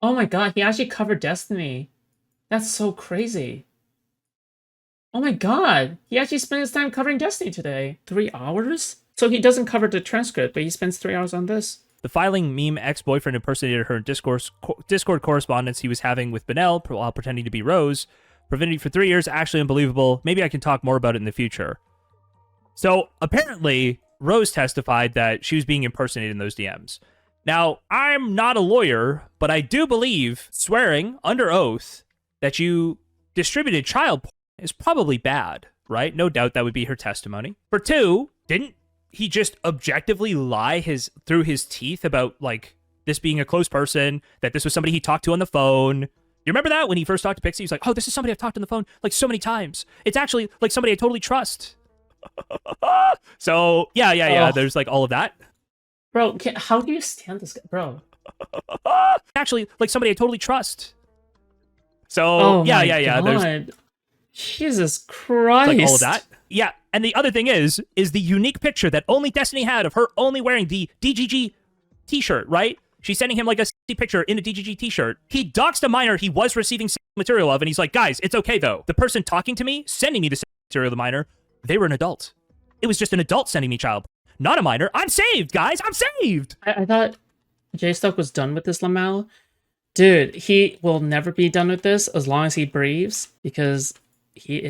Oh my god, he actually covered Destiny. That's so crazy. Oh my god, he actually spent his time covering Destiny today. 3 hours? So he doesn't cover the transcript, but he spends 3 hours on this. The filing meme ex-boyfriend impersonated her in Discord correspondence he was having with Benel while pretending to be Rose. Prevented for 3 years, actually unbelievable. Maybe I can talk more about it in the future. So apparently, Rose testified that she was being impersonated in those DMs. Now, I'm not a lawyer, but I do believe swearing under oath that you distributed child porn is probably bad, right? No doubt that would be her testimony. For two, didn't he just objectively lie through his teeth about like this being a close person, that this was somebody he talked to on the phone? You remember that when he first talked to Pixie? He's like, oh, this is somebody I've talked on the phone like so many times. It's actually like somebody I totally trust. So yeah. Oh, There's like all of that. bro, how do you stand this guy, bro? Actually, like somebody I totally trust. So Oh yeah, my yeah. There's god. Jesus like all of Christ. that. Yeah, and the other thing is the unique picture that only Destiny had of her only wearing the DGG t-shirt, right? She's sending him like a picture in a DGG t-shirt. He doxed a minor he was receiving material of, and he's like, guys, it's okay though. The person talking to me, sending me the material of the minor, they were an adult. It was just an adult sending me child, not a minor. I'm saved, guys. I'm saved. I thought Jstlk was done with this Lamel. Dude, he will never be done with this as long as he breathes, because he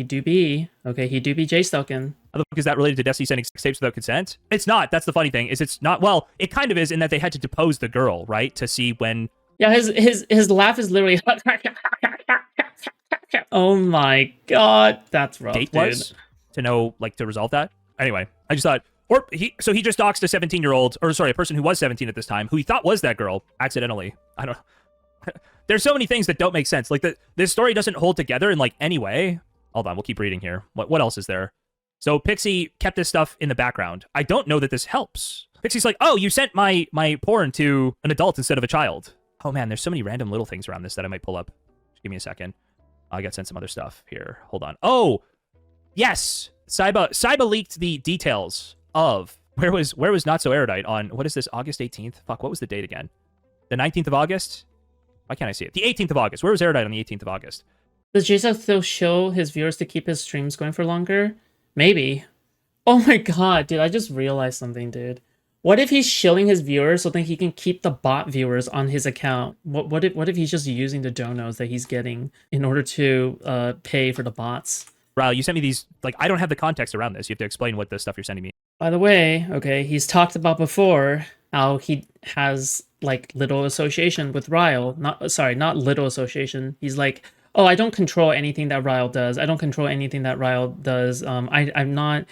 do be, okay, he do be Jstalking. How the fuck is that related to Destiny sending sex tapes without consent? It's not. That's the funny thing. Is it's not. Well, it kind of is in that they had to depose the girl, right, to see when. Yeah, his laugh is literally. Oh my god, that's rough, Date dude. was to know, like, to resolve that. Anyway, I just thought, so he just doxed a 17-year-old, or sorry, a person who was 17 at this time, who he thought was that girl accidentally. I don't. There's so many things that don't make sense. Like this story doesn't hold together in like any way. Hold on, we'll keep reading here. What else is there? So Pixie kept this stuff in the background. I don't know that this helps. Pixie's like, oh, you sent my porn to an adult instead of a child. Oh man, there's so many random little things around this that I might pull up. Just give me a second. I got sent some other stuff here. Hold on. Oh, yes. Saiba leaked the details of where was Not So Erudite on, what is this, August 18th? Fuck, what was the date again? The 19th of August? Why can't I see it? The 18th of August. Where was Erudite on the 18th of August? Does Jstlk still show his viewers to keep his streams going for longer? Maybe. Oh my god, dude, I just realized something, dude. What if he's shilling his viewers so that he can keep the bot viewers on his account? What if he's just using the donos that he's getting in order to pay for the bots? Riley, you sent me these, like, I don't have the context around this. You have to explain what the stuff you're sending me. By the way, okay, he's talked about before how he has like little association with Ryle. Not little association. He's like, oh, I don't control anything that Ryle does. I don't control anything that Ryle does. I'm not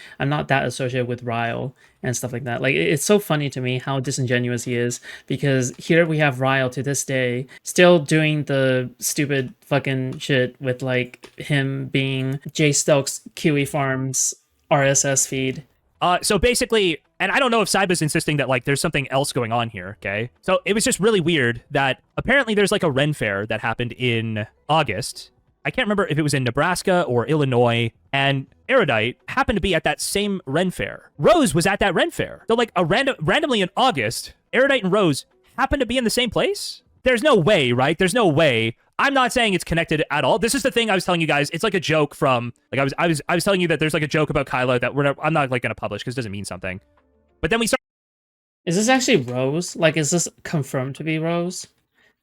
that associated with Ryle and stuff like that. Like, it's so funny to me how disingenuous he is, because here we have Ryle to this day still doing the stupid fucking shit with like him being Jstlk's Kiwi Farms RSS feed. So basically, and I don't know if Saiba's insisting that, like, there's something else going on here, okay? So it was just really weird that apparently there's, like, a Renfair that happened in August. I can't remember if it was in Nebraska or Illinois, and Erudite happened to be at that same Renfair. Rose was at that Renfair. So, like, randomly in August, Erudite and Rose happened to be in the same place? There's no way, right? There's no way. I'm not saying it's connected at all. This is the thing I was telling you guys. It's like a joke from, like, I was telling you that there's like a joke about Kyla that I'm not like going to publish because it doesn't mean something. But then we start. Is this actually Rose? Like, is this confirmed to be Rose?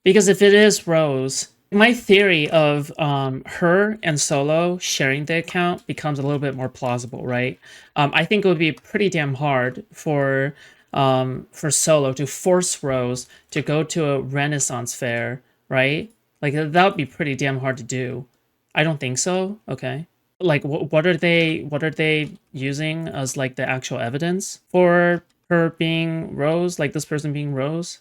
Because if it is Rose, my theory of her and Solo sharing the account becomes a little bit more plausible, right? I think it would be pretty damn hard for Solo to force Rose to go to a Renaissance fair, right? Like, that would be pretty damn hard to do. I don't think so. Okay. Like, what are they using as like the actual evidence for her being Rose? Like, this person being Rose?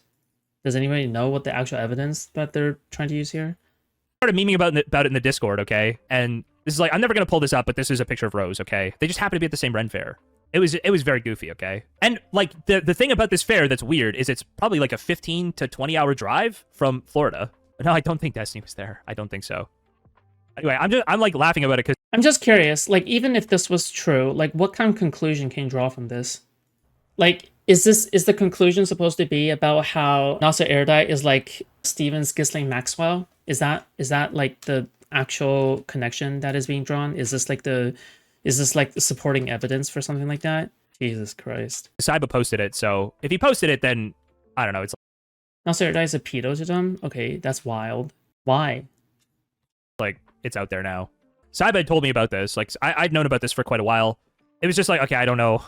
Does anybody know what the actual evidence that they're trying to use here? Started memeing about it in the Discord, okay? And this is like, I'm never going to pull this up, but this is a picture of Rose, okay? They just happen to be at the same Ren fair. It was very goofy, okay? And like the thing about this fair that's weird is it's probably like a 15 to 20 hour drive from Florida. No, I don't think Destiny was there. I don't think so. Anyway, I'm like laughing about it because I'm just curious, like, even if this was true, like, what kind of conclusion can you draw from this? Like, is the conclusion supposed to be about how Nasser Erudite is like Steven's Ghislaine Maxwell? Is that like the actual connection that is being drawn? Is this like the supporting evidence for something like that? Jesus Christ. Saiba posted it, so if he posted it, then I don't know. It's Nasser Erudite is a pedo to them? Okay, that's wild. Why? like it's out there now. Saiba had told me about this. Like I'd known about this for quite a while. It was just like, okay, I don't know.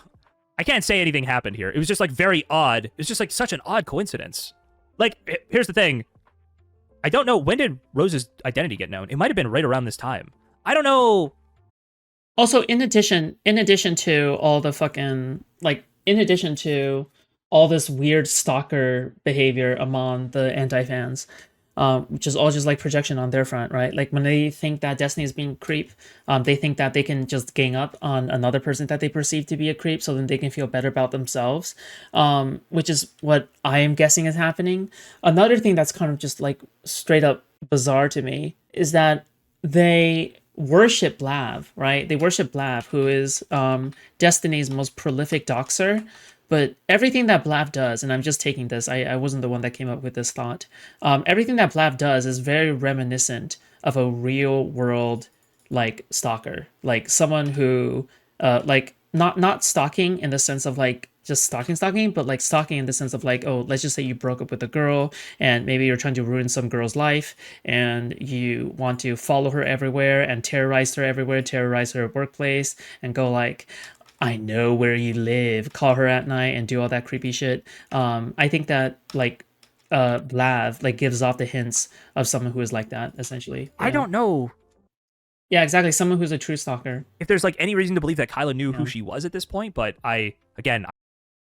I can't say anything happened here. It was just like very odd. It was just like such an odd coincidence. Like, here's the thing. I don't know, when did Rose's identity get known? It might have been right around this time. I don't know. Also, in addition to all the fucking, like, in addition to all this weird stalker behavior among the anti-fans, which is all just like projection on their front, right? Like when they think that Destiny is being creep, they think that they can just gang up on another person that they perceive to be a creep, so then they can feel better about themselves, which is what I am guessing is happening. Another thing that's kind of just like straight up bizarre to me is that they worship Blav, right? They worship Blav, who is Destiny's most prolific doxer. But everything that Blav does, and I'm just taking this, I wasn't the one that came up with this thought. Everything that Blav does is very reminiscent of a real world, like, stalker. Like, someone who, like, not stalking in the sense of, like, just stalking, but, like, stalking in the sense of, like, oh, let's just say you broke up with a girl, and maybe you're trying to ruin some girl's life, and you want to follow her everywhere, and terrorize her everywhere, terrorize her workplace, and go, like, I know where you live, call her at night and do all that creepy shit. I think that like Blav like gives off the hints of someone who is like that, essentially. I don't know. Yeah, exactly. Someone who's a true stalker. If there's like any reason to believe that Kyla knew who she was at this point, but I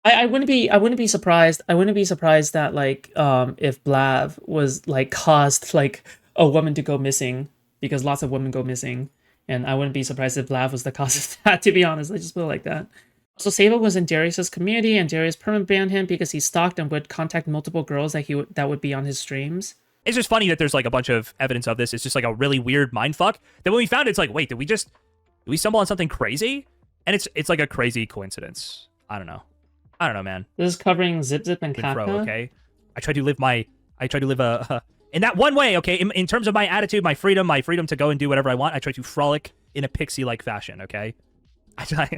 wouldn't be surprised. I wouldn't be surprised that like if Blav was like caused like a woman to go missing, because lots of women go missing. And I wouldn't be surprised if Blav was the cause of that, to be honest. I just feel like that. So Saba was in Darius's community, and Darius permanently banned him because he stalked and would contact multiple girls that would be on his streams. It's just funny that there's like a bunch of evidence of this. It's just like a really weird mindfuck. That when we found it, it's like, wait, did we stumble on something crazy? And it's like a crazy coincidence. I don't know, man. This is covering Zip Zip and Kafka. Okay, I try to live a in that one way, okay? In terms of my attitude, my freedom to go and do whatever I want, I try to frolic in a pixie-like fashion, okay? Got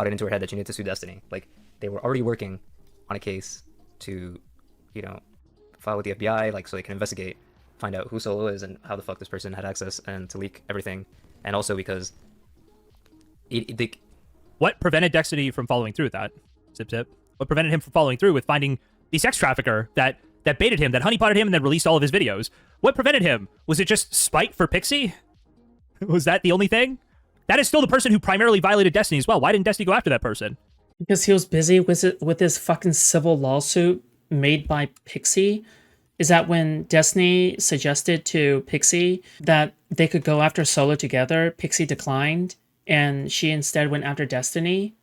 it into her head that she needed to sue Destiny. Like, they were already working on a case to, you know, file with the FBI, like, so they can investigate, find out who Solo is and how the fuck this person had access, and to leak everything. And also because what prevented Destiny from following through with that? Zip Zip. What prevented him from following through with finding the sex trafficker that baited him, that honeypotted him, and then released all of his videos? What prevented him? Was it just spite for Pixie? Was that the only thing? That is still the person who primarily violated Destiny as well. Why didn't Destiny go after that person? Because he was busy with this fucking civil lawsuit made by Pixie. Is that when Destiny suggested to Pixie that they could go after Solo together, Pixie declined, and she instead went after Destiny?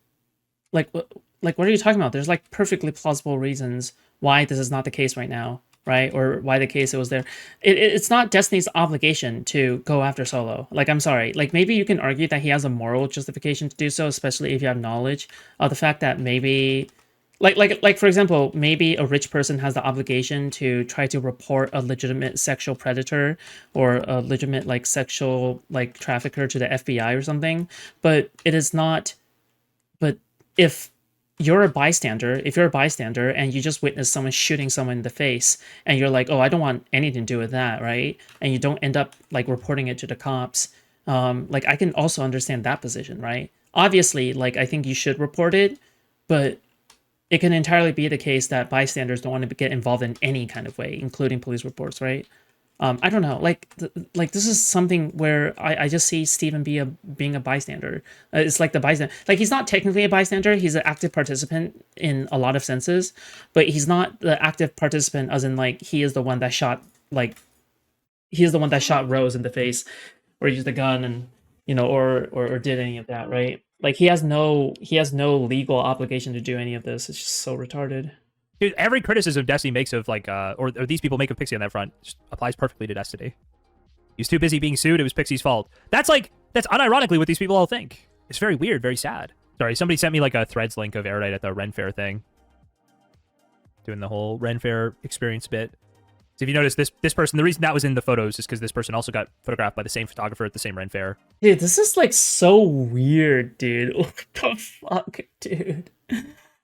Like what are you talking about? There's like perfectly plausible reasons why this is not the case right now, right? Or why the case it was there. It's not Destiny's obligation to go after Solo. Like, I'm sorry. Like, maybe you can argue that he has a moral justification to do so, especially if you have knowledge of the fact that maybe, like for example, maybe a rich person has the obligation to try to report a legitimate sexual predator or a legitimate like sexual like trafficker to the FBI or something. But it is not. But if you're a bystander and you just witness someone shooting someone in the face and you're like, oh, I don't want anything to do with that, right? And you don't end up like reporting it to the cops. Like, I can also understand that position, right? Obviously, like, I think you should report it, but it can entirely be the case that bystanders don't want to get involved in any kind of way, including police reports, right? I don't know, like this is something where I just see Steven being a bystander. It's like the bystander, like, he's not technically a bystander. He's an active participant in a lot of senses, but he's not the active participant as in like he is the one that shot Rose in the face, or used a gun and or did any of that, right? Like, he has no legal obligation to do any of this. It's just so retarded. Dude, every criticism Destiny makes of, like, or these people make of Pixie on that front just applies perfectly to Destiny. He was too busy being sued. It was Pixie's fault. That's unironically what these people all think. It's very weird, very sad. Sorry, somebody sent me like a Threads link of Erudite at the Renfair thing. Doing the whole Renfair experience bit. So if you notice, this person, the reason that was in the photos is because this person also got photographed by the same photographer at the same Renfair. Dude, this is like so weird, dude. What the fuck, dude?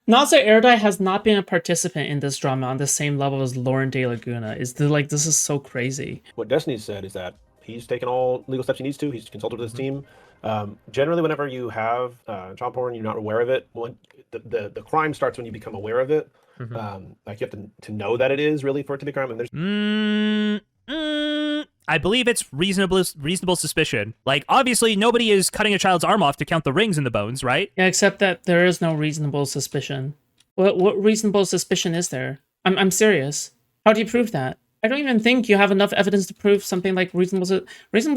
Naza Erudite has not been a participant in this drama on the same level as Lauren De Laguna. This is so crazy. What Destiny said is that he's taken all legal steps he needs to. He's consulted with his team. Generally, whenever you have child porn, you're not aware of it. When the crime starts when you become aware of it. Like you have to know that it is really for it to be a crime. And there's I believe it's reasonable suspicion. Like, obviously, nobody is cutting a child's arm off to count the rings in the bones, right? Yeah, except that there is no reasonable suspicion. What reasonable suspicion is there? I'm serious. How do you prove that? I don't even think you have enough evidence to prove something like reasonable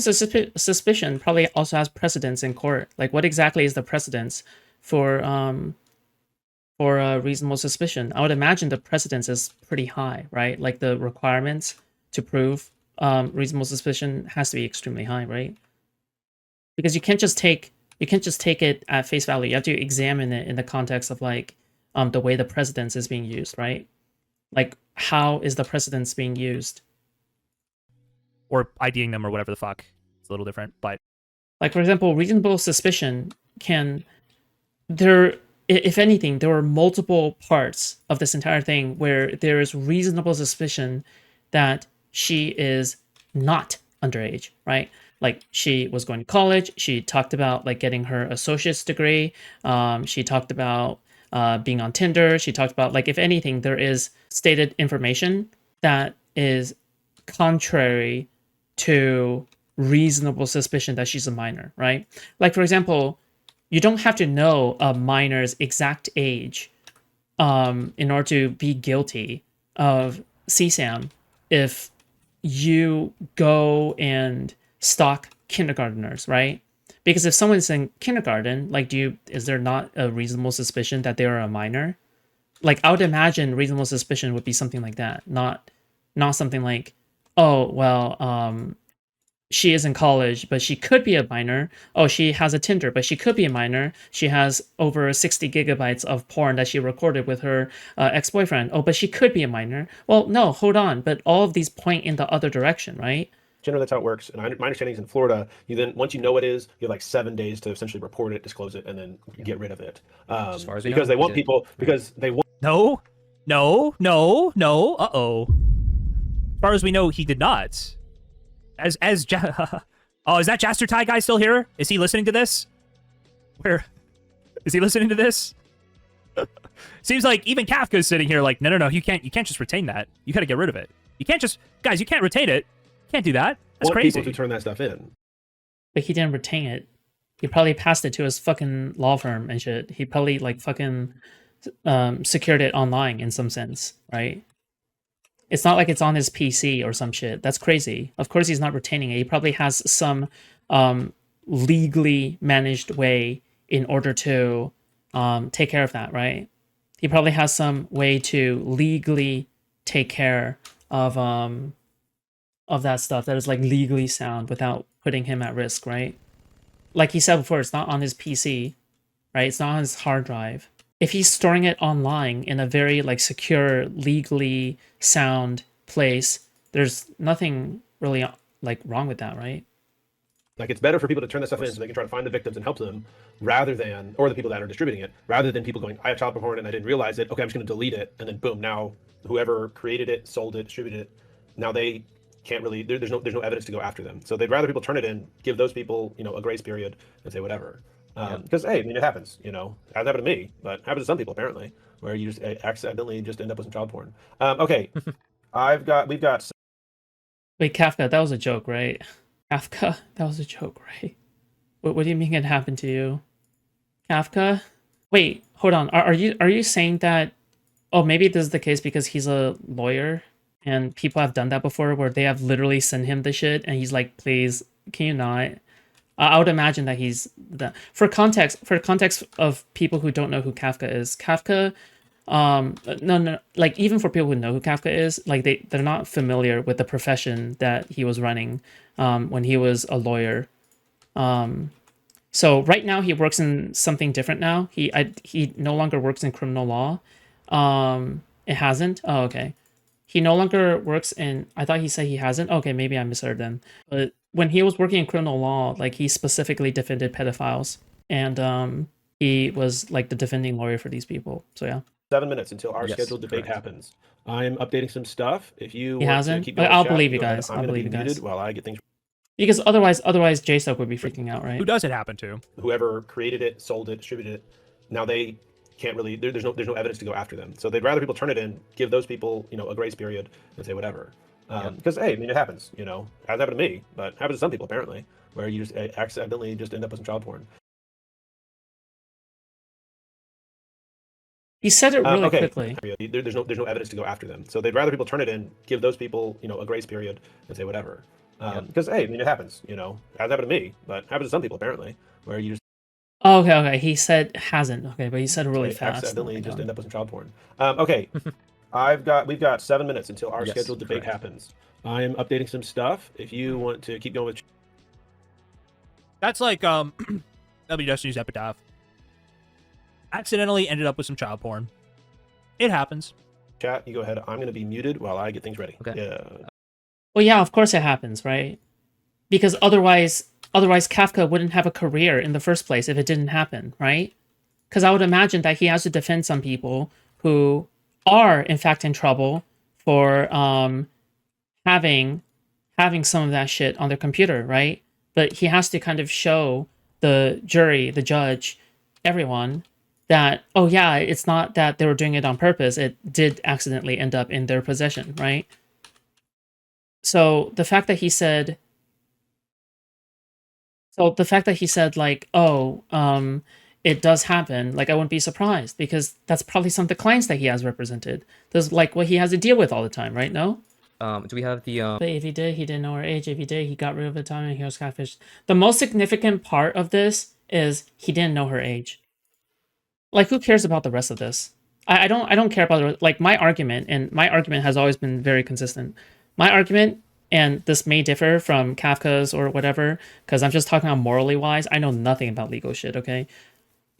suspicion. Probably also has precedence in court. Like, what exactly is the precedence for reasonable suspicion? I would imagine the precedence is pretty high, right? Like the requirements to prove reasonable suspicion has to be extremely high, right? Because you can't just take it at face value. You have to examine it in the context of like the way the precedence is being used, right? Like, how is the precedence being used? Or IDing them or whatever the fuck. It's a little different, but like, for example, reasonable suspicion if anything, there were multiple parts of this entire thing where there is reasonable suspicion that she is not underage, right? Like, she was going to college. She talked about like getting her associate's degree. She talked about being on Tinder. She talked about, like, if anything, there is stated information that is contrary to reasonable suspicion that she's a minor, right? Like, for example, you don't have to know a minor's exact age in order to be guilty of CSAM if you go and stalk kindergarteners, right? Because if someone's in kindergarten, like, is there not a reasonable suspicion that they are a minor? Like, I would imagine reasonable suspicion would be something like that, not something like, oh, well, she is in college, but she could be a minor. Oh, she has a Tinder, but she could be a minor. She has over 60 gigabytes of porn that she recorded with her ex-boyfriend. Oh, but she could be a minor. Well, no, hold on. But all of these point in the other direction, right? generally that's how it works. And my understanding is in Florida, you then, once you know it is, you have like 7 days to essentially report it, disclose it, and then get rid of it. As far as we because know, they want we did. people, because they want. No. Uh-oh. As far as we know, he did not. Oh, is that Jstlk guy still here? Is he listening to this? Where is he listening to this? Seems like even Kafka's sitting here like, no, you can't just retain that. You got to get rid of it. You can't just, guys, you can't retain it. Can't do that. That's crazy. People to turn that stuff in. But he didn't retain it. He probably passed it to his fucking law firm and shit. He probably like fucking secured it online in some sense, right? It's not like it's on his PC or some shit. That's crazy. Of course he's not retaining it. He probably has some legally managed way in order to take care of that, right? He probably has some way to legally take care of that stuff that is like legally sound without putting him at risk, right? Like he said before, it's not on his PC, right? It's not on his hard drive. If he's storing it online in a very like secure, legally sound place, there's nothing really like wrong with that, right? Like, it's better for people to turn that stuff in so they can try to find the victims and help them, rather than, or the people that are distributing it, rather than people going, I have child porn and I didn't realize it. Okay, I'm just going to delete it, and then boom, now whoever created it, sold it, distributed it, now they can't really. There's no evidence to go after them. So they'd rather people turn it in, give those people, a grace period, and say whatever. Because hey, I mean, it happens. It hasn't happened to me, but it happens to some people apparently, where you just accidentally just end up with some child porn. Okay, we've got. Wait, Kafka, that was a joke, right? Kafka, that was a joke, right? What do you mean it happened to you, Kafka? Wait, hold on. Are you saying that? Oh, maybe this is the case because he's a lawyer and people have done that before, where they have literally sent him the shit and he's like, please, can you not? I would imagine that he's that. For context of people who don't know who Kafka is, Kafka, no, like even for people who know who Kafka is, like they're not familiar with the profession that he was running when he was a lawyer. So right now he works in something different now. He no longer works in criminal law. It hasn't. Oh, okay. He no longer works in. I thought he said he hasn't. Okay, maybe I misheard then. But when he was working in criminal law, like he specifically defended pedophiles, and he was like the defending lawyer for these people. So yeah. 7 minutes until our Yes, scheduled debate correct. happens. I am updating some stuff. If you He want hasn't? to keep going, I'll chat, believe you go ahead. guys. I'm I'll going to be believe you guys. muted while I get things. Because otherwise Jstlk would be freaking out, right? Who does it happen to? Whoever created it, sold it, distributed it, now they can't really. There's no evidence to go after them. So they'd rather people turn it in, give those people a grace period, and say whatever. Because hey, I mean it happens. Hasn't happened to me, but happens to some people apparently, where you just accidentally just end up with some child porn. He said it really okay. quickly. There's no evidence to go after them. So they'd rather people turn it in, give those people a grace period, and say whatever. Because hey, I mean it happens. Hasn't happened to me, but happens to some people apparently, where you just Oh, okay. He said hasn't. Okay, but he said it really fast. accidentally just end up with some child porn. Okay. We've got 7 minutes until our Yes, scheduled debate correct. happens. I am updating some stuff. If you want to keep going with That's like that'll be Destiny's epitaph. Accidentally ended up with some child porn. It happens. chat, you go ahead. I'm going to be muted while I get things ready. Okay. Yeah. Well, yeah, of course it happens, right? Because otherwise Kafka wouldn't have a career in the first place if it didn't happen, right? Because I would imagine that he has to defend some people who are in fact in trouble for having some of that shit on their computer, right? But he has to kind of show the jury, the judge, everyone that, oh yeah, it's not that they were doing it on purpose. It did accidentally end up in their possession, right? So the fact that he said like, oh, it does happen, like I wouldn't be surprised because that's probably some of the clients that he has represented. That's like what he has to deal with all the time, right? No? Do we have the But if he did, he didn't know her age. If he did, he got rid of the time and he was catfished. The most significant part of this is he didn't know her age. Like, who cares about the rest of this? I don't care about it. Like, my argument has always been very consistent. My argument, and this may differ from Kafka's or whatever, because I'm just talking about morally wise. I know nothing about legal shit, okay?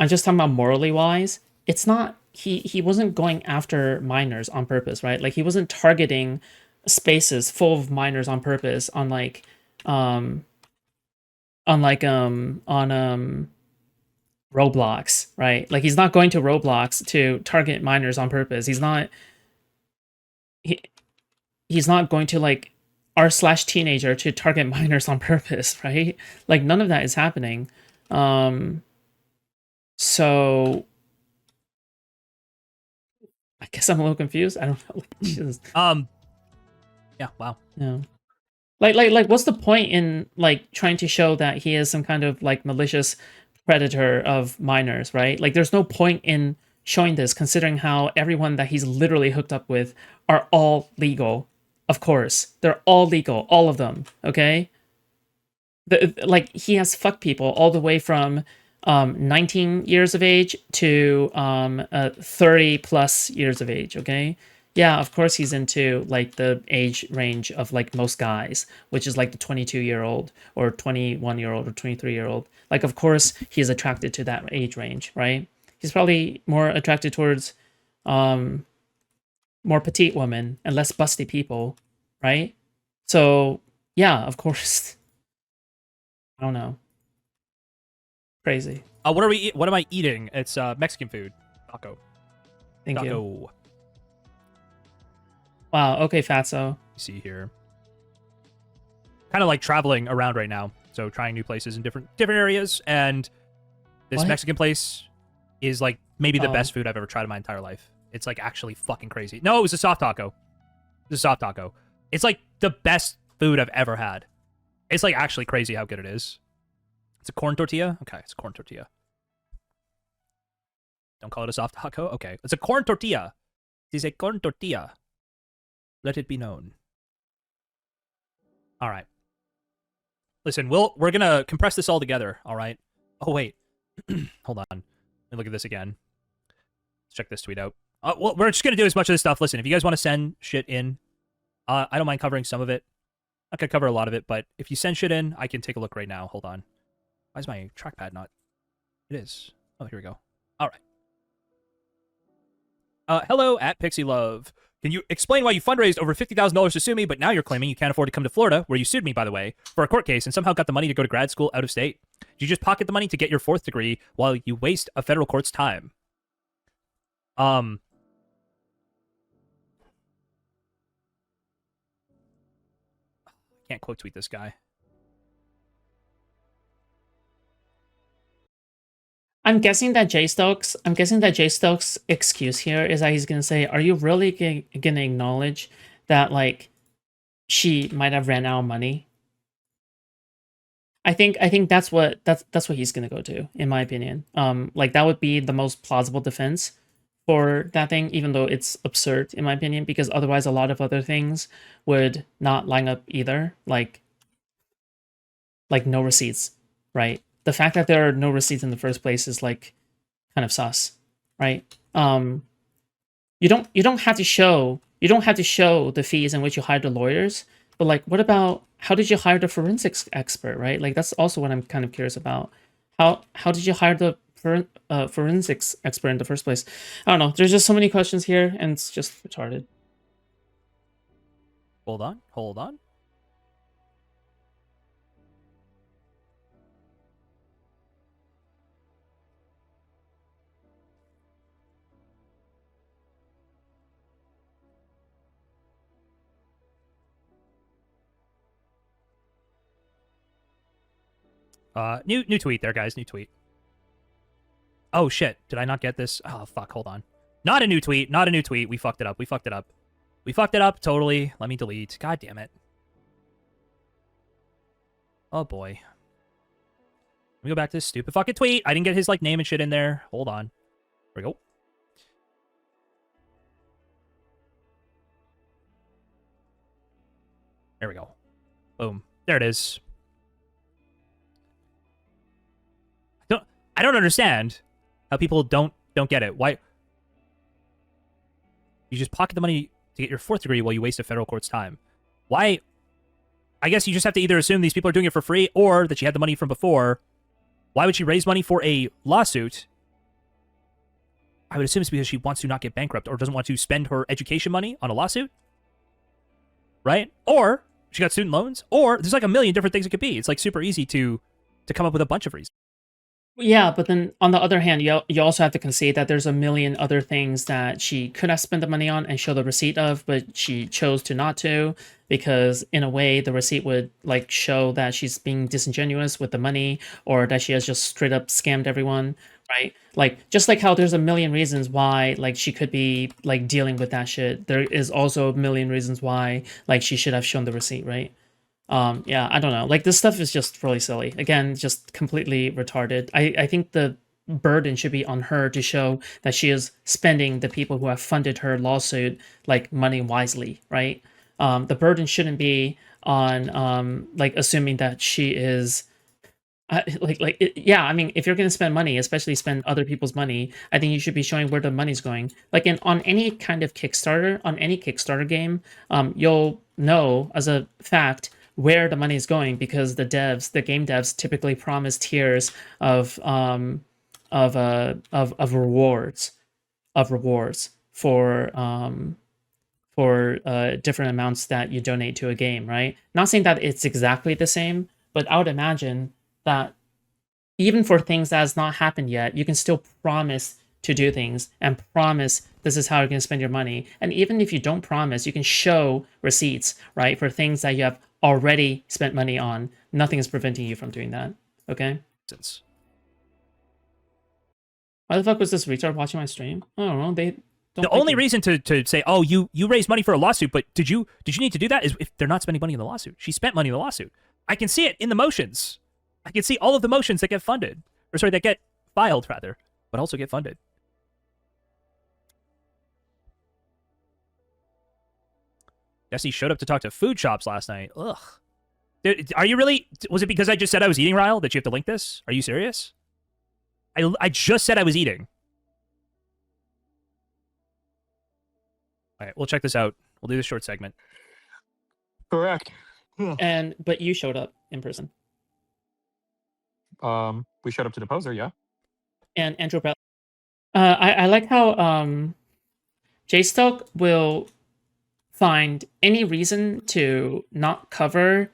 I'm just talking about morally wise. It's not, he wasn't going after minors on purpose, right? Like, he wasn't targeting spaces full of minors on purpose on Roblox, right? Like, he's not going to Roblox to target minors on purpose. He's not going to like r/teenager to target minors on purpose, right? Like, none of that is happening. So I guess I'm a little confused. I don't know. Jesus. Yeah, wow. No. Like, what's the point in like trying to show that he is some kind of like malicious predator of minors, right? Like, there's no point in showing this, considering how everyone that he's literally hooked up with are all legal. Of course, they're all legal, all of them. Okay, like he has fucked people all the way from 19 years of age to 30 plus years of age. Okay. Yeah, of course he's into like the age range of like most guys, which is like the 22-year-old or 21-year-old or 23-year-old. Like, of course he's attracted to that age range, right? He's probably more attracted towards more petite women and less busty people, right? So yeah, of course. I don't know. Crazy. What am I eating? It's Mexican food. Taco. Thank you. Taco. Wow. Okay, Fatso. See here. Kind of like traveling around right now, so trying new places in different areas, and this What? Mexican place is like maybe the Oh. best food I've ever tried in my entire life. It's like actually fucking crazy. No, it was a soft taco. It was a soft taco. It's like the best food I've ever had. It's like actually crazy how good it is. It's a corn tortilla? Okay, it's a corn tortilla. Don't call it a soft taco? Okay. It's a corn tortilla. It is a corn tortilla. Let it be known. All right. Listen, we're going to compress this all together, all right? Oh, wait. Hold on. Let me look at this again. Let's check this tweet out. Well, we're just going to do as much of this stuff. Listen, if you guys want to send shit in, I don't mind covering some of it. I'm not going to cover a lot of it, but if you send shit in, I can take a look right now. Hold on. Why is my trackpad not? It is. Oh, here we go. All right. Hello at Pixie Love. Can you explain why you fundraised over $50,000 to sue me, but now you're claiming you can't afford to come to Florida, where you sued me, by the way, for a court case and somehow got the money to go to grad school out of state? Did you just pocket the money to get your 4th degree while you waste a federal court's time? Can't quote tweet this guy. I'm guessing that Jstlk's excuse here is that he's gonna say, "Are you really gonna acknowledge that like she might have ran out of money?" I think that's what he's gonna go to, in my opinion. Like that would be the most plausible defense for that thing, even though it's absurd in my opinion, because otherwise a lot of other things would not line up either. Like no receipts, right? The fact that there are no receipts in the first place is like kind of sus, right? You don't have to show the fees in which you hired the lawyers, but like what about how did you hire the forensics expert, right? Like that's also what I'm kind of curious about. How did you hire the forensics expert in the first place? I don't know. There's just so many questions here, and it's just retarded. Hold on. New tweet there, guys. New tweet. Oh, shit. Did I not get this? Oh, fuck. Hold on. Not a new tweet. We fucked it up. Totally. Let me delete. God damn it. Oh, boy. Let me go back to this stupid fucking tweet. I didn't get his, like, name and shit in there. Hold on. Here we go. There we go. Boom. There it is. I don't understand how people don't get it. Why? You just pocket the money to get your 4th degree while you waste a federal court's time. Why? I guess you just have to either assume these people are doing it for free or that she had the money from before. Why would she raise money for a lawsuit? I would assume it's because she wants to not get bankrupt or doesn't want to spend her education money on a lawsuit. Right? Or she got student loans. Or there's like a million different things it could be. It's like super easy to come up with a bunch of reasons. Yeah, but then on the other hand, you also have to concede that there's a million other things that she could have spent the money on and show the receipt of, but she chose to not to, because in a way the receipt would like show that she's being disingenuous with the money, or that she has just straight up scammed everyone, right? Like just like how there's a million reasons why like she could be like dealing with that shit, there is also a million reasons why like she should have shown the receipt, right? Yeah, I don't know. Like this stuff is just really silly. Again, just completely retarded. I think the burden should be on her to show that she is spending the people who have funded her lawsuit like money wisely, right? The burden shouldn't be on like assuming that she is yeah, I mean, if you're gonna spend money, especially spend other people's money, I think you should be showing where the money's going. Like on any kind of Kickstarter, on any Kickstarter game, you'll know as a fact where the money is going, because the game devs typically promise tiers of rewards for different amounts that you donate to a game, right? Not saying that it's exactly the same, but I would imagine that even for things that has not happened yet, you can still promise to do things and promise this is how you're going to spend your money. And even if you don't promise, you can show receipts, right, for things that you have already spent money on. Nothing is preventing you from doing that. Okay? Why the fuck was this retard watching my stream? I don't know. They don't. The only reason to say, oh, you raised money for a lawsuit, but did you need to do that? Is if they're not spending money in the lawsuit. She spent money in the lawsuit. I can see it in the motions. I can see all of the motions that get funded, or sorry, that get filed rather, but also get funded. Jesse showed up to talk to Foodshops last night. Ugh. Dude, are you really? Was it because I just said I was eating, Ryle, that you have to link this? Are you serious? I just said I was eating. All right, we'll check this out. We'll do this short segment. Correct. But you showed up in person. We showed up to depose her, yeah. And Andrew Brett. I like how Jstlk will find any reason to not cover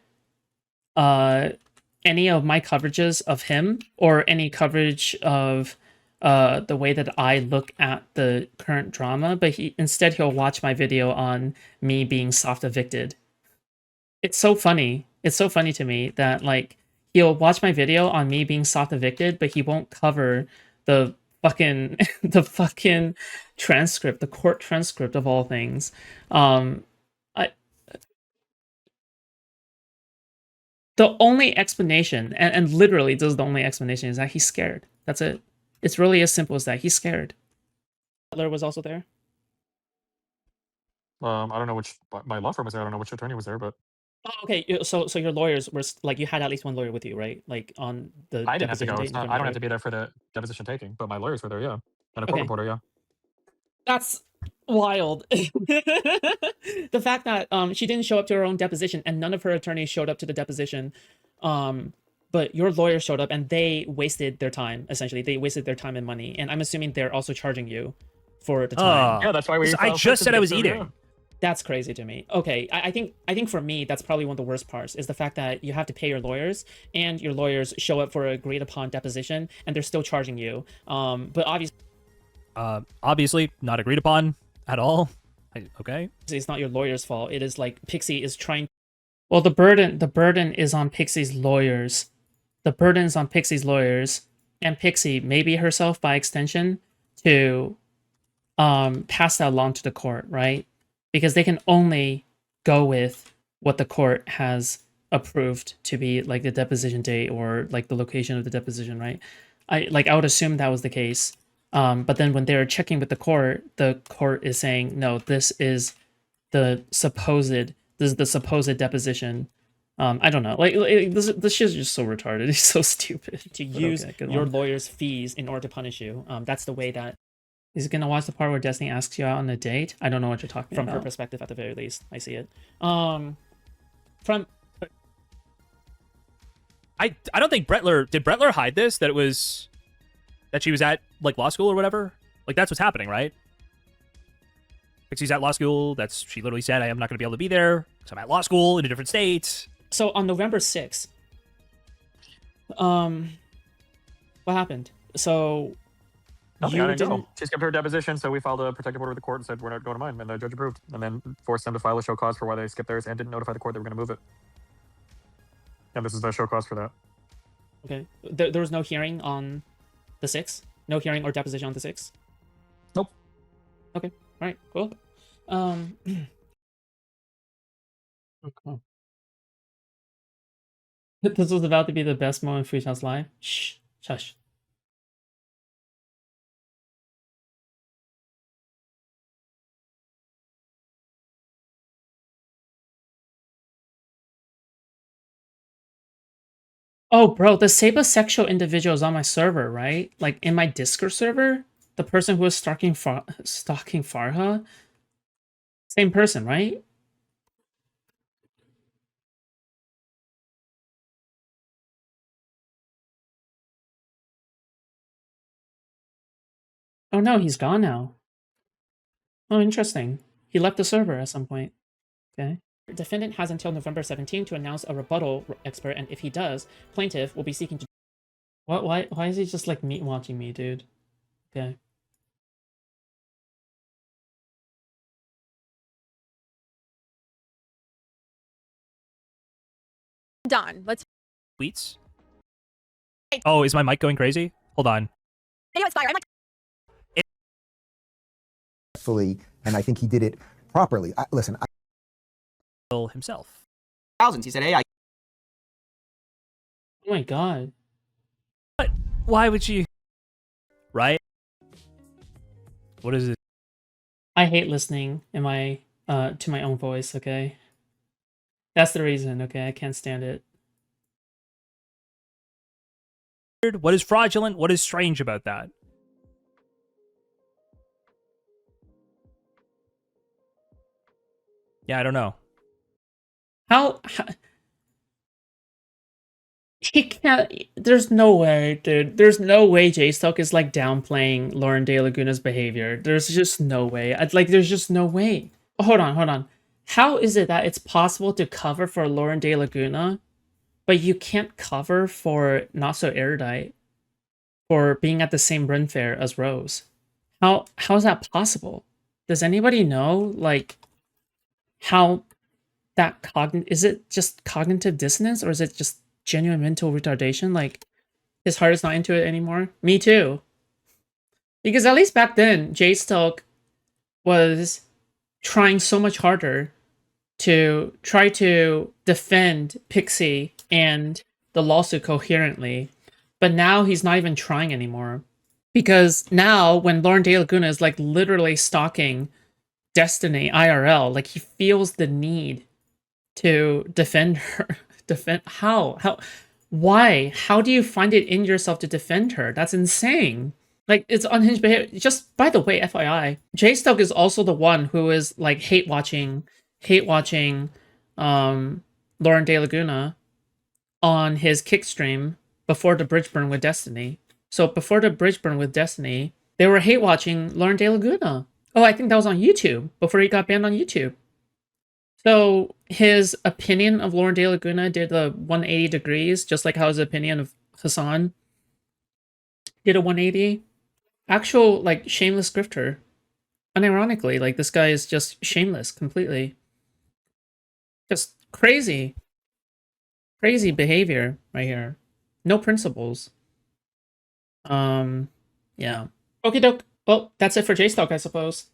any of my coverages of him or any coverage of the way that I look at the current drama, but instead he'll watch my video on me being soft evicted. It's so funny. It's so funny to me that like he'll watch my video on me being soft evicted, but he won't cover the fucking the fucking transcript, the court transcript of all things. I The only explanation, and literally this is the only explanation, is that he's scared. That's it. It's really as simple as that. He's scared. Butler was also there. I don't know which my law firm was there. I don't know which attorney was there, but Oh, okay, so your lawyers were like, you had at least one lawyer with you, right? Like on the I didn't have to deposition go. date It's in not, front I of don't you, have to be there for the deposition taking, but my lawyers were there, yeah, and a court Okay. reporter, yeah. That's wild. The fact that she didn't show up to her own deposition and none of her attorneys showed up to the deposition, but your lawyer showed up and they wasted their time. Essentially, they wasted their time and money, and I'm assuming they're also charging you for the time. Yeah, that's why we. I just said I was eating. Yeah. That's crazy to me. Okay, I think for me that's probably one of the worst parts is the fact that you have to pay your lawyers and your lawyers show up for a agreed upon deposition and they're still charging you. But Obviously not agreed upon at all. Okay. it's not your lawyer's fault. It is like Pixie is trying. Well, the burden is on Pixie's lawyers. The burden is on Pixie's lawyers and Pixie, maybe herself by extension, to pass that along to the court, right? Because they can only go with what the court has approved to be like the deposition date or like the location of the deposition, right? I would assume that was the case. But then when they're checking with the court is saying, no, this is the supposed deposition. I don't know. Like this shit's just so retarded. It's so stupid. To use your lawyer's fees in order to punish you. That's the way that. Is he gonna watch the part where Destiny asks you out on a date? I don't know what you're talking about. From her perspective, at the very least, I see it. I don't think did Brettler hide this, that it was that she was at like law school or whatever? Like that's what's happening, right? Pixie's at law school. She literally said, I am not going to be able to be there because I'm at law school in a different state. So on November 6th, what happened? So Nothing, I didn't go. She skipped her deposition, so we filed a protective order with the court and said we're not going to mine, and the judge approved, and then forced them to file a show cause for why they skipped theirs and didn't notify the court they were going to move it. And this is the show cause for that. Okay, there was no hearing on the 6th? No hearing or deposition on the 6th? Nope. Okay, all right, cool. Okay. This was about to be the best moment in Foodshops Live. Shh, shush. Oh, bro, the sapiosexual individual is on my server, right? Like in my Discord server, the person who was stalking Farha, same person, right? Oh no, he's gone now. Oh, interesting. He left the server at some point. Okay. Defendant has until November 17 to announce a rebuttal expert, and if he does, plaintiff will be seeking to. What? Why is he just like watching me, dude? Okay. Done. Let's. Tweets? Oh, is my mic going crazy? Hold on. Video expire. I'm like. Fully, and I think he did it properly. Listen, Himself. Thousands. He said, "Hey, I." Oh my god. But why would you? Right? What is it? I hate listening in my to my own voice. Okay. That's the reason. Okay, I can't stand it. What is fraudulent? What is strange about that? Yeah, I don't know. How He can't. There's no way, dude. There's no way Jstlk is like downplaying Lauren De Laguna's behavior. There's just no way. There's just no way. Hold on. How is it that it's possible to cover for Lauren De Laguna, but you can't cover for Not So Erudite for being at the same Renfair as Rose? How is that possible? Does anybody know like how that is it just cognitive dissonance, or is it just genuine mental retardation? Like his heart is not into it anymore? Me too. Because at least back then, Jstlk was trying so much harder to try to defend Pixie and the lawsuit coherently. But now he's not even trying anymore. Because now when Lauren De Laguna is like literally stalking Destiny IRL, like he feels the need to defend her. How? Why? How do you find it in yourself to defend her? That's insane. Like, it's unhinged behavior. Just, by the way, FYI, Jstlk is also the one who is, like, hate watching, Lauren De Laguna on his kick stream before the bridge burn with Destiny. So, before the bridge burn with Destiny, they were hate watching Lauren De Laguna. Oh, I think that was on YouTube, before he got banned on YouTube. So, his opinion of Lauren De Laguna did the 180 degrees, just like how his opinion of Hassan did a 180. Actual, like, shameless grifter. Unironically, like, this guy is just shameless completely. Just crazy. Crazy behavior right here. No principles. Yeah. Okie doke. Well, that's it for Jstlk, I suppose.